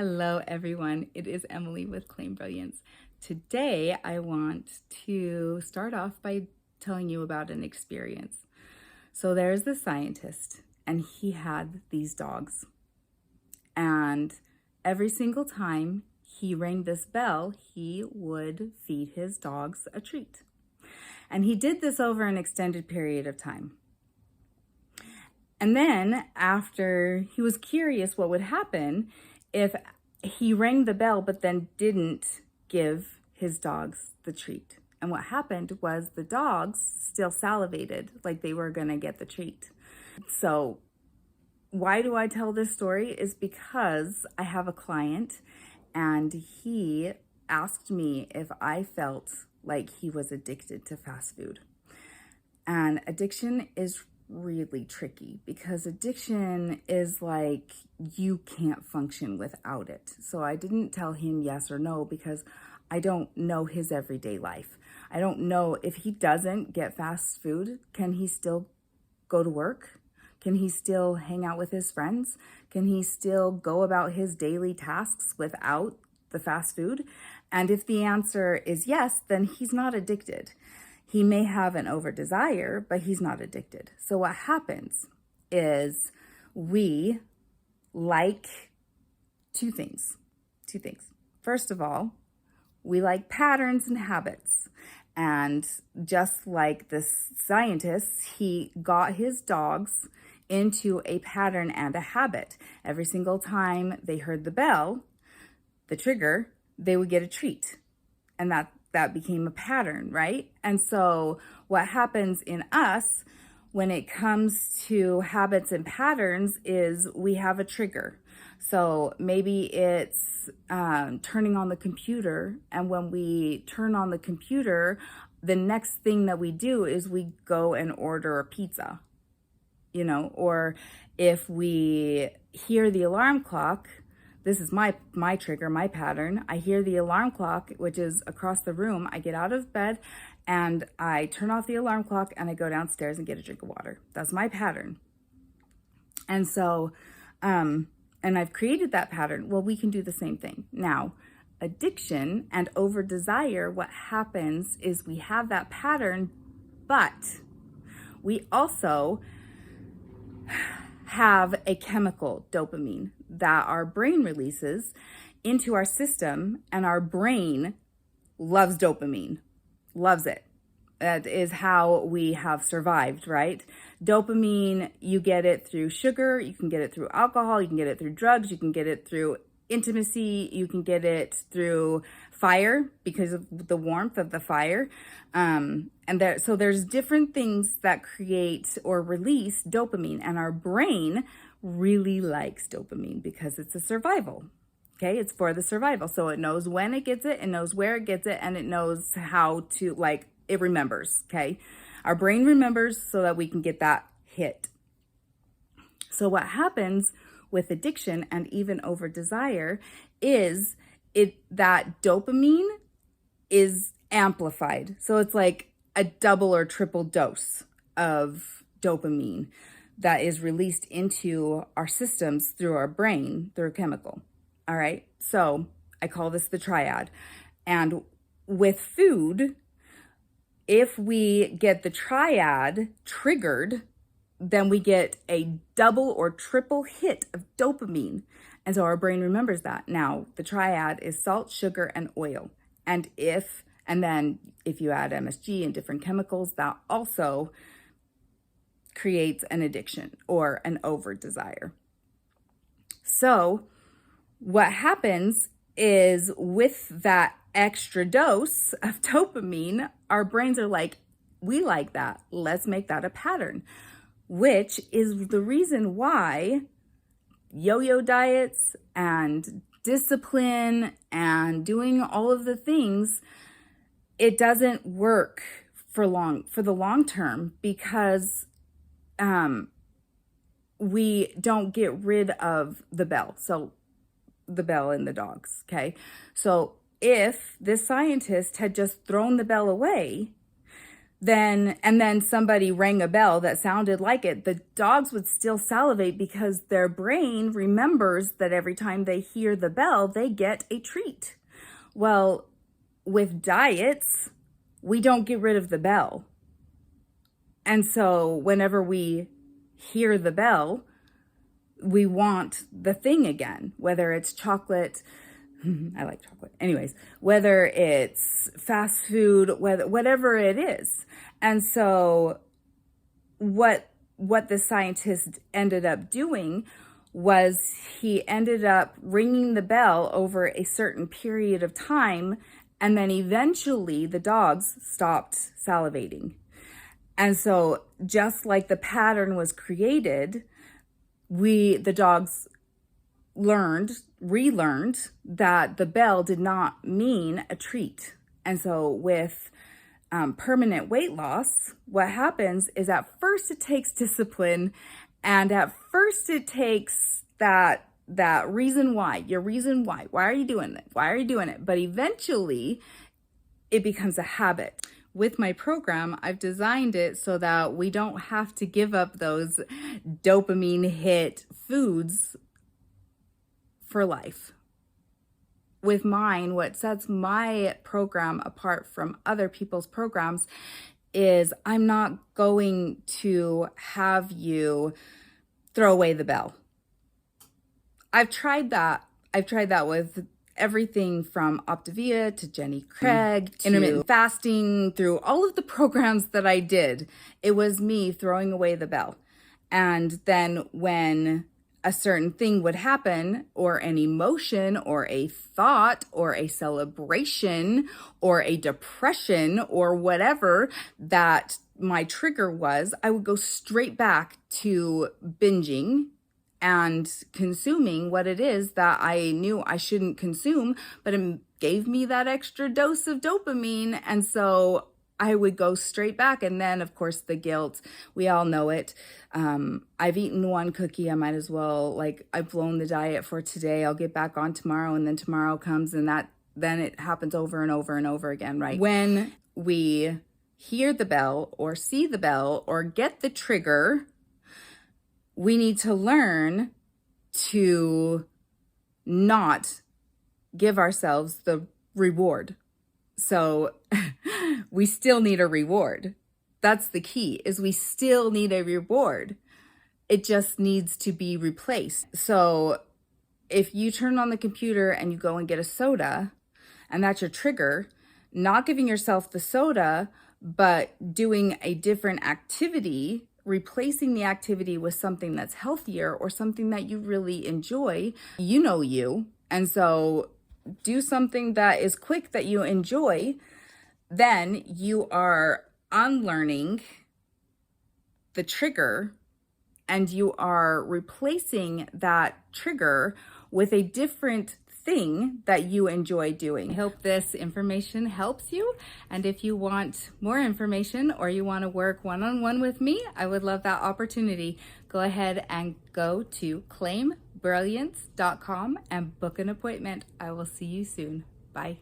Hello, everyone. It is Emily with Claim Brilliance. Today, I want to start off by telling you about an experience. So, there's the scientist, and he had these dogs. And every single time he rang this bell, he would feed his dogs a treat. And he did this over an extended period of time. And then, after he was curious what would happen if he rang the bell but then didn't give his dogs the treat. And what happened was the dogs still salivated like they were going to get the treat. So why do I tell this story is because I have a client and he asked me if I felt like he was addicted to fast food. And addiction is really tricky because addiction is like you can't function without it. So I didn't tell him yes or no because I don't know his everyday life. I don't know if he doesn't get fast food, can he still go to work? Can he still hang out with his friends? Can he still go about his daily tasks without the fast food? And if the answer is yes, then he's not addicted. He may have an over desire, but he's not addicted. So what happens is we like two things. First of all, we like patterns and habits. And just like the scientists, he got his dogs into a pattern and a habit. Every single time they heard the bell, the trigger, they would get a treat. And that became a pattern, right? And so what happens in us when it comes to habits and patterns is we have a trigger. So maybe it's turning on the computer, and when we turn on the computer, the next thing that we do is we go and order a pizza, or if we hear the alarm clock. This is my trigger, my pattern. I hear the alarm clock, which is across the room. I get out of bed and I turn off the alarm clock and I go downstairs and get a drink of water. That's my pattern. And so, and I've created that pattern. Well, we can do the same thing. Now, addiction and over desire, what happens is we have that pattern, but we also have a chemical, dopamine, that our brain releases into our system, and our brain loves dopamine, loves it. That is how we have survived, right? Dopamine, you get it through sugar, you can get it through alcohol, you can get it through drugs, you can get it through intimacy, you can get it through fire because of the warmth of the fire. So there's different things that create or release dopamine, and our brain really likes dopamine because it's a survival. Okay, it's for the survival. So it knows when it gets it, it knows where it gets it, and it knows how to, it remembers. Okay, our brain remembers so that we can get that hit. So what happens with addiction and even over desire is that dopamine is amplified. So it's like a double or triple dose of dopamine that is released into our systems through our brain, through a chemical. All right. So I call this the triad. And with food, if we get the triad triggered, then we get a double or triple hit of dopamine. And so our brain remembers that. Now, the triad is salt, sugar, and oil. And then if you add MSG and different chemicals, that also creates an addiction or an over desire. So what happens is with that extra dose of dopamine, our brains are like, we like that. Let's make that a pattern. Which is the reason why yo-yo diets and discipline and doing all of the things, it doesn't work for the long term, because we don't get rid of the bell. So the bell and the dogs. Okay. So if this scientist had just thrown the bell away, then somebody rang a bell that sounded like it, the dogs would still salivate because their brain remembers that every time they hear the bell, they get a treat. Well, with diets, we don't get rid of the bell. And so whenever we hear the bell, we want the thing again, whether it's chocolate. I like chocolate. Anyways, whether it's fast food, whatever it is. And so what the scientist ended up doing was he ended up ringing the bell over a certain period of time, and then eventually the dogs stopped salivating. And so just like the pattern was created, the dogs relearned that the bell did not mean a treat. And so with permanent weight loss, what happens is at first it takes discipline, and at first it takes that reason why. Why are you doing it? But eventually it becomes a habit. With my program, I've designed it so that we don't have to give up those dopamine hit foods for life. With mine, what sets my program apart from other people's programs is I'm not going to have you throw away the bell. I've tried that with everything from Optavia to Jenny Craig to intermittent fasting. Through all of the programs that I did, it was me throwing away the bell. And then when a certain thing would happen, or an emotion or a thought or a celebration or a depression or whatever that my trigger was, I would go straight back to binging and consuming what it is that I knew I shouldn't consume, but it gave me that extra dose of dopamine. And so I would go straight back. And then, of course, the guilt, we all know it. I've eaten one cookie. I might as well, I've blown the diet for today. I'll get back on tomorrow. And then tomorrow comes, and then it happens over and over and over again, right? When we hear the bell or see the bell or get the trigger, we need to learn to not give ourselves the reward. So we still need a reward. That's the key, is we still need a reward. It just needs to be replaced. So if you turn on the computer and you go and get a soda, and that's your trigger, not giving yourself the soda, but doing a different activity, replacing the activity with something that's healthier or something that you really enjoy, you know you. And so do something that is quick that you enjoy, then you are unlearning the trigger and you are replacing that trigger with a different thing that you enjoy doing. I hope this information helps you. And if you want more information or you want to work one-on-one with me, I would love that opportunity. Go ahead and go to claimbrilliance.com and book an appointment. I will see you soon. Bye.